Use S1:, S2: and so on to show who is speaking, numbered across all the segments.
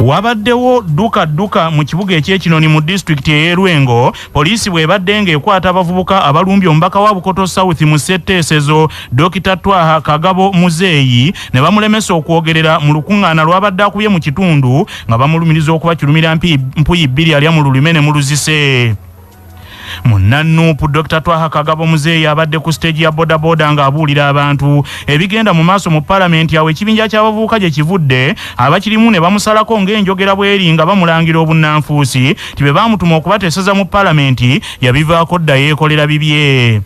S1: Wabaddewo duka mu kibuga eky'Ekinoni mu district y'e Lwengo, poliisi bw'ebadde ng'ekwata abavubuka abalumbye omubaka wa Bukoto South mu ssetteesezo Dr. Twaha Kagabo Muzeeyi ne bamulemesa okwogerera mu lukuŋŋaana lwabadde akubye mu kitundu nga bamulumiriza okuba kirumira mpuyi bbiri alya mu lulime ne mu luzise. Munnanuupu Dr. Twaha Kagabo Muzeeyi abadde ku stage ya bodaboda ng'abuulira abantu ebigenda mu maaso mu palamenti awo ekibinja ky'abavubuka gye kivudde abakirimu ne bamusalako ng'enjogera bweri nga bamulangira obunnanfuusi ti be baamutuma okubateeseza mu palamenti yabivaako dda yeekolera bibye.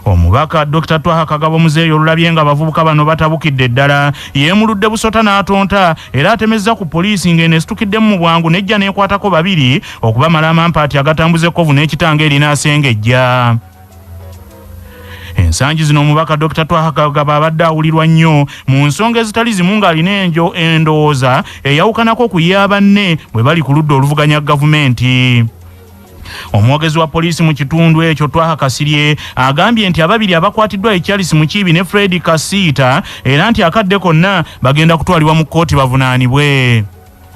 S1: Omubaka Dr. Twaha Kagabo Muzeeyi olulabye nga abavubuka bano batabukidde ddala yeemuludde busota n'atonta era atemezza ku poliisi ng'eneesitukiddemu mu bwangu nejja n'ekwatako babiri okubamala amampaati agatambuza ekkovu n'ekitanga erinaasengejja. Ensangi zino omubaka Dr. Twaha Kagabo abadde awulirwa nnyo mu nsonga ezitali zimu ng'alina endowooza eyawukanako ku ye banne bwe bali ku ludda oluvuganya gavumenti. Omwogezi wa poliisi mu kitundu ekyo Twaha Kasirye agambye nti ababiri abakwatiddwa Charles Mukiibi ne Fred Kasiita era nti akadde konna bagenda kutwalibwa mu kkooti bavunaanibwe.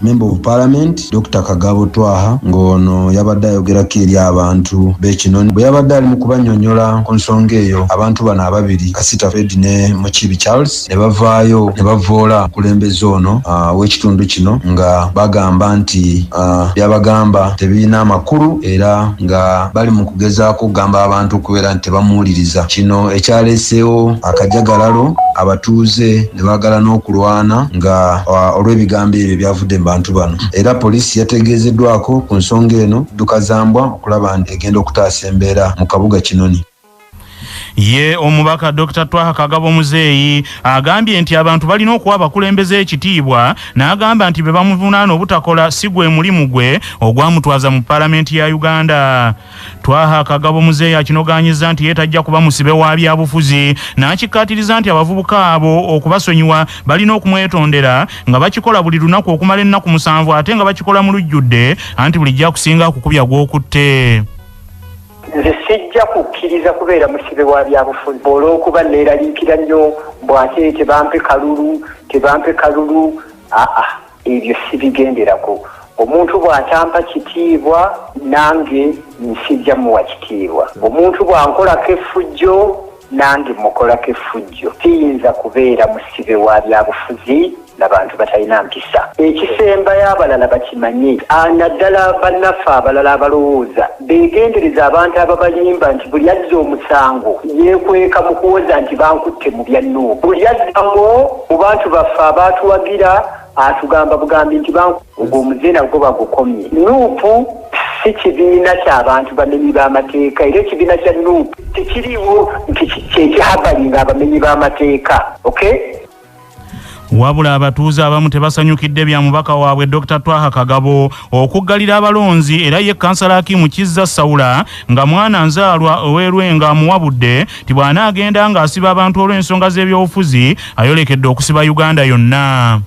S2: Member of Parliament Dr. Kagabo Twaha ngono yabadde ayogerako eri abantu b'Ekinoni bwe yabadde ali mu kubannyonnyola ku nsonga eyo abantu bano ababiri Kasiita Fred ne Mukiibi Charles ne bavaayo ne bavoola kulembeze ono w'ekitundu kino nga bagamba nti byabagamba tebirina amakulu era nga bali mu kugezaako kugamba abantu okubeera nti tebamuwuliriza. Kino ekyaleeseewo akajagalalo abatuuze ne baagala n'okulwana nga olw'ebigambo ebyo byavudde bantu bano era poliisi yategeezeddwako ku nsonga eno dukazambwa okulaba nti egenda okutaasa embeera mu kabuga Kinoni.
S1: Ye omubaka Dr. Twaha Kagabo Muzeeyi agambye nti abantu balina okuwa abakulembeze ekitiibwa n'agamba nti be bamuvunaana obutakola si gwe mulimu gwe ogwamutwaza mu palamenti ya Uganda. Twaha Kagabo Muzeeyi akinogaanyiza nti yeetajja kuba musibe wa byabufuzi n'akikkaatiriza nti abavubuka abo okubasonyiwa balina okumwetondera nga bakikola buli lunaku okumala ennaku 7 ate nga bakikola mu lujjudde anti bulijja kusinga kukubya gw'okutte.
S3: Nze sijja kukkiriza kubeera musibe wa byabufuzi olw'okuba neeraliikira nnyo bw'ate tebampe kalulu ebyo sibigenderako. Omuntu bw'atampa kitiibwa nange nsijja muwa kitiibwa. Omuntu bw'ankolako effujjo nange mukolako effujjo. Siyinza kubeera musibe wa byabufuzi n'abantu batalina mpisa. Ekisembayo abalala bakimanye naddala bannaffe abalala abalowooza beegendereza abantu ababayimba nti buli azza omusango yeekweka mu kuwoza nti bankutte mu bya Nuupu. Buli azzango mu bantu baffe abaatuwagira atugamba bugambi nti ogwo omuze nagwo bagukomye. Nuupu si kibiina ky'abantu bamenyi b'amateeka era ekibiina kya Nuupu tekiriwo nti kyekihabali ng'abamenyi b'amateeka. Okay?
S1: Wabula abatuuze abamu tebasanyukidde bya mubaka waabwe Dr. Twaha Kagabo okuggalira abalonzi era ye kansala Akimu Kizza Sawula nga mwana nzaalwa ow'Erwenga amuwabudde ti bw'anaagenda ng'asiba abantu olw'ensonga z'ebyobufuzi ayolekedde okusiba Uganda yonna.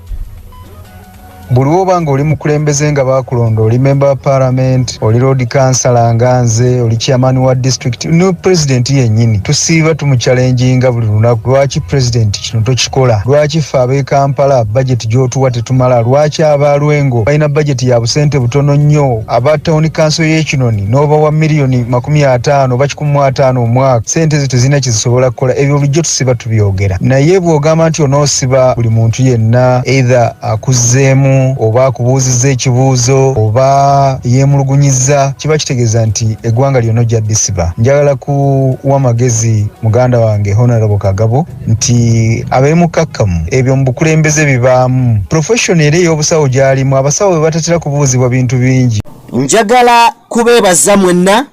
S4: Buli woba ng'oli mukulembeze nga baakulonda oli member wa parliament oli road councillor nga nze oli chairman wa district no president yennyini tusiiba tumuchallenginga buli lunaku lwaki president kino tokikola lwaki ffe ab'e Kampala budget gy'otuwa tetumala lwaki aba Lwengo balina budget ya busente butono nnyo aba town council y'Ekinoni n'obawa miliyoni 50 oba 15 omwaka sente ze tezina kizisobola kukola ebyo bulijjo tusiba tubyogera naye bw'ogamba nti onoosiba buli muntu yenna either akuzzeemu oba akubuuzizza ekibuuzo oba yeemulugunyiza kiba kitegeeza nti eggwanga lyonna ojja ddisiba. Njagala kuwa magezi muganda wange Honorable Kagabo nti abe mukakkamu ebyo mu bukulembeze bibaamu profession era ey'obusawo gy'alimu abasawo bwe batatera kubuuzibwa bintu bingi.
S5: Njagala kubeebaza mwenna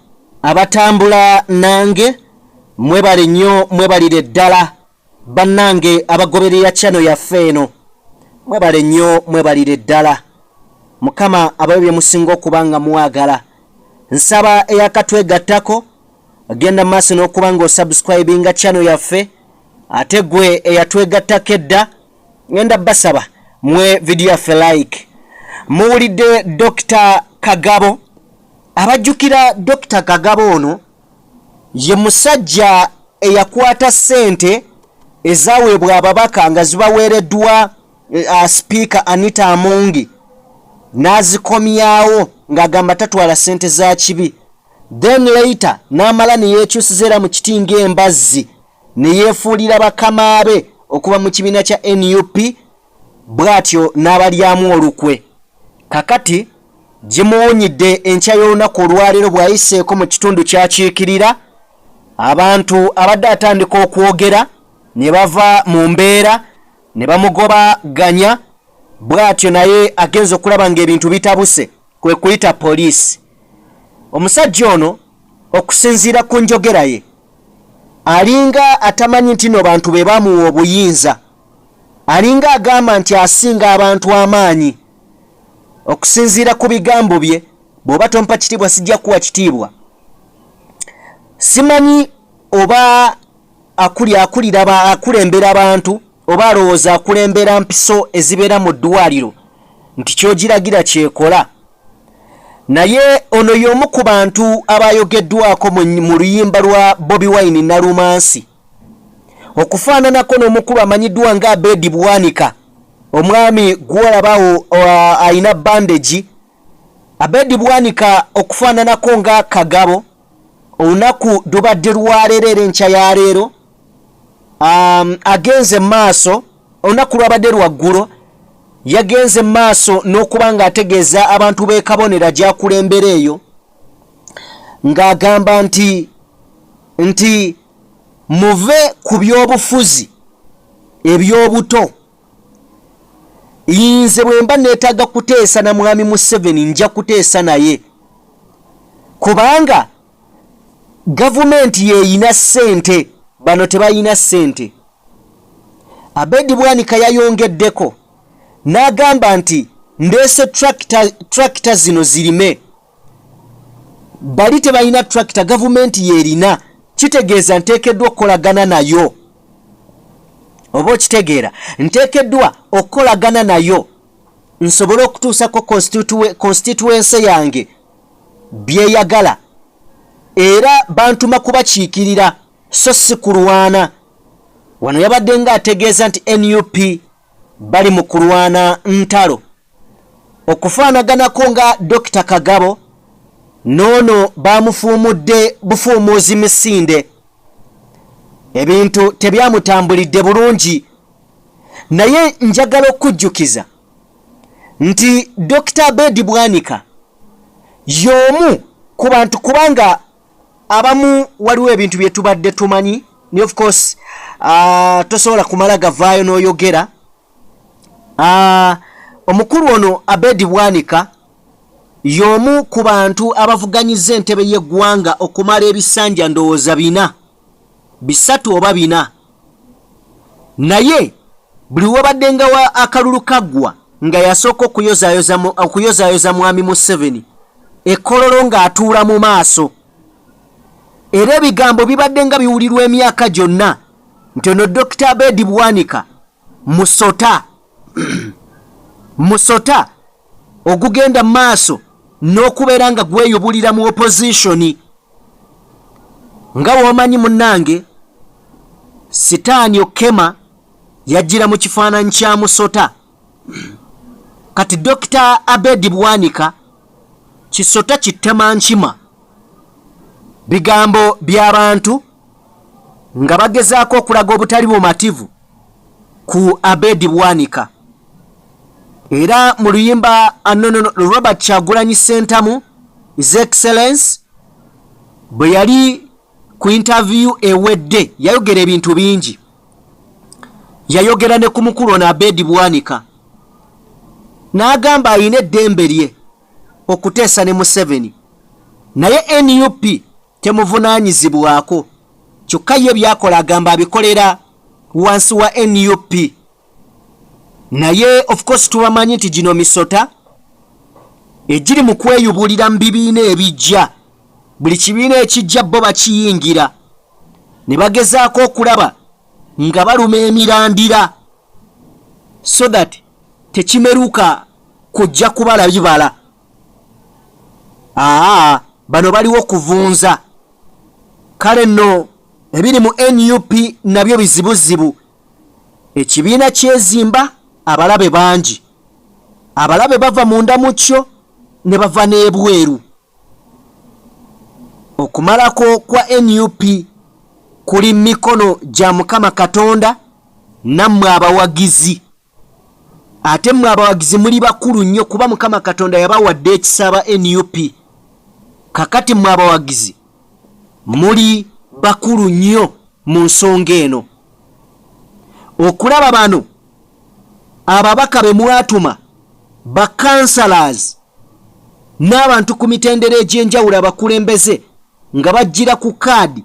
S5: abatambula nange mwebale nnyo mwebalire ddala bannange abagoberera channel yaffe eno mwebale nnyo mwebalire ddala mukama abayo bye musinga okubanga muwagala nsaba eyakatwegattako agenda maaso n'okubanga osubscribinga channel yaffe ate gwe eyatwegattako edda ngenda basaba mwe video yaffe like. Muwulidde Dr. Kagabo abajjukira Dr. Kagabo ono ye musajja eyakwata ssente ezaweebwa ababaka nga zibaweereddwa Speaker Anita Amongi n'azikomyawo ng'agamba tatwala ssente za kibi. Then later n'amala ne yeekyusiza mu kiti ng'embazzi ne yeefuulira bakama be okuva mu kibiina kya NUP, bw'atyo n'abalyamu olukwe. Kakati gimuwunyidde enkya y'olunaku olwaleero bw'ayiseeko mu kitundu ky'akiikirira, abantu abadde atandika okwogera ne bava mu mbeera ne bamugobaganya, bw'atyo naye agenza okulaba ng'ebintu bitabuse, kwe kuyita poliisi. Omusajja ono okusinziira ku njogera ye alinga atamanyi nti no bantu be bamuwa obuyinza, alinga agamba nti asinga abantu amaanyi. Okusinziira ku bigambo bye, bw'oba tompa kitiibwa sijja kuwa kitiibwa. Simanyi oba akulembera abantu oba alowooza akulembera mpiso ezibeera mu ddwaliro nti ky'ogiragira kyekola. Naye ono y'omu ku bantu abayogeddwako mu luyimba lwa Bobi Wine Nalumansi, okufaananako n'omukulu amanyiddwa nga Abedi Bwanika, omwami gw'olabawo ayina bandage. Abedi Bwanika okufaananako nga Kagabo, olunaku lubadde lwaleero era enkya ya leero agenze maaso, olunaku lwabadde lwaggulo yagenze maaso n'okuba ng'ategeeza abantu b'e Kabonera gy'akulembera eyo, ng'agamba nti muve ku by'obufuzi eby'obuto. Nze bwe mba neetaaga kuteesa na mwami Museveni nja kuteesa naye, kubanga gavumenti yeeyina ssente, bano tebayina ssente. Abedi Bwanika yayongeddeko n'agamba nti ndeese tractor zino zirime. Bali tebayina tractor, gavumenti yeerina, kitegeeza nteekeddwa okukolagana nayo. Oba okitegeera, nteekeddwa okukolagana nayo nsobole okutuusako constituency yange byeyagala, era bantuma kubakiikirira so si kulwana. Wano yabadde ng'ategeeza nti NUP bali mu kulwana ntalo, okufaanaganako nga Dr. Kagabo noono bamufuumudde bufuumuuzi misinde. Ebintu tebyamutambulidde bulungi, naye njagala okujjukiza nti Dr. Abedi Bwanika y'omu ku bantu, kubanga abamu waliwo ebintu bye tubadde tumanyi, ne of course tosobola kumala gavaayo n'oyogera. Omukulu ono Abedi Bwanika y'omu ku bantu abavuganyiza entebe y'eggwanga okumala ebisanja ndowooza 4 oba 4. Naye buli wabadde nga wa akalulu kaggwa nga yasooka okuyozaayoza mwami Museveni ekkololo ng'atuula mu maaso, era ebigambo bibadde nga biwulirwa emyaka gyonna nti ono Dr. Abedi Bwanika musota ogugenda mu maaso n'okubeera nga gweyubulira mu opposition. Nga womanyi munnange, Sitaani Okema yajjira mu kifaananyi kya musota. Kati Dr. Abedi Bwanika kisota kitema nkima, bigambo by'abantu nga bagezaako okulaga obutali bumativu ku Abedi Bwanika. Era mu luyimba Robert Kyagulanyi Ssentamu, His Excellence, bwe yali ku interview ewedde yayogera ebintu bingi. Yayogera ne ku mukulu ono Abedi Bwanika n'agamba ayina eddembe lye okuteesa ne Museveni, naye NUP temuvunaanyizibwako, kyokka ye byakola agamba abikolera wansi wa NUP. Naye of course tubamanyi nti gino misota egiri mu kweyubulira mu bibiina ebijja, buli kibiina ekijja bo bakiyingira ne bagezaako okulaba nga baluma emirandira so that tekimeruka kujja kubala bibala. Bano baliwo kuvunza. Kale nno ebiri mu NUP nabyo bizibuzibu. Ekibiina kyezimba abalabe bangi, abalabe bava munda mu kyo ne bava n'ebweru. Okumalako kwa NUP kuli mikono gya Mukama Katonda nammwe abawagizi. Ate mmwe abawagizi muli bakulu nnyo kuba Mukama Katonda yabawadde ekisaba NUP. Kakati mmwe abawagizi muli bakulu nnyo mu nsonga eno. Okulaba bano ababaka be mwatuma bakansalazi n'abantu ku mitendera egy'enjawulo abakulembeze nga bajjira ku kaadi.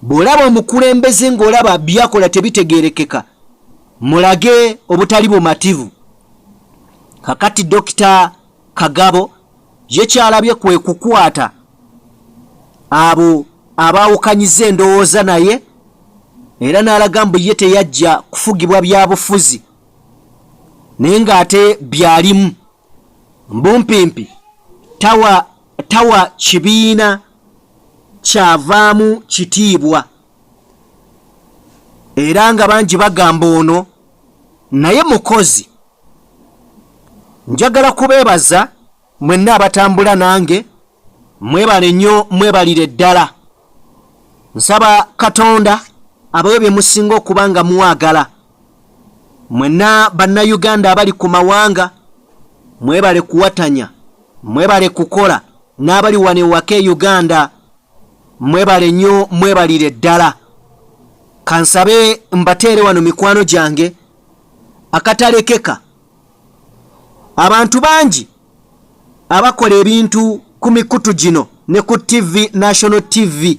S5: Bw'olaba omukulembeze ng'olaba byakola tebitegeerekeka, mulage obutali bumativu. Kakati Dr. Kagabo ye kyalabye kwe kukwata abo abaawukanyiza endowooza naye era n'alaga mbu ye teyajja kufugibwa byabufuzi naye ng'ate byalimu. Mbumpimpi tawa kibiina kyavaamu kitiibwa era nga bangi bagamba ono naye mukozi. Njagala kubeebaza mwenna abatambula nange, mwebale nnyo, mwebalire ddala. Nsaba Katonda abawe bye musinga okuba nga muwagala. Mwenna bannayuganda abali ku mawanga mwebale kuwatanya, mwebale kukola, n'abali wano ewaka e Uganda mwebale nnyo, mwebalire ddala. Kansabe mbateere wano mikwano gyange akatalekeka. Abantu bangi abakola ebintu ku mikutu gino ne ku TV, National TV,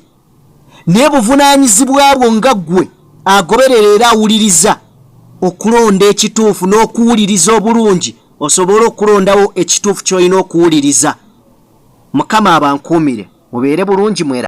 S5: naye buvunaanyizibwa bwo nga ggwe agoberera era awuliriza okulonda ekituufu n'okuwuliriza obulungi osobole okulondawo ekituufu ky'olina okuwuliriza. Mukama abankuumire, mubeere bulungi mwera.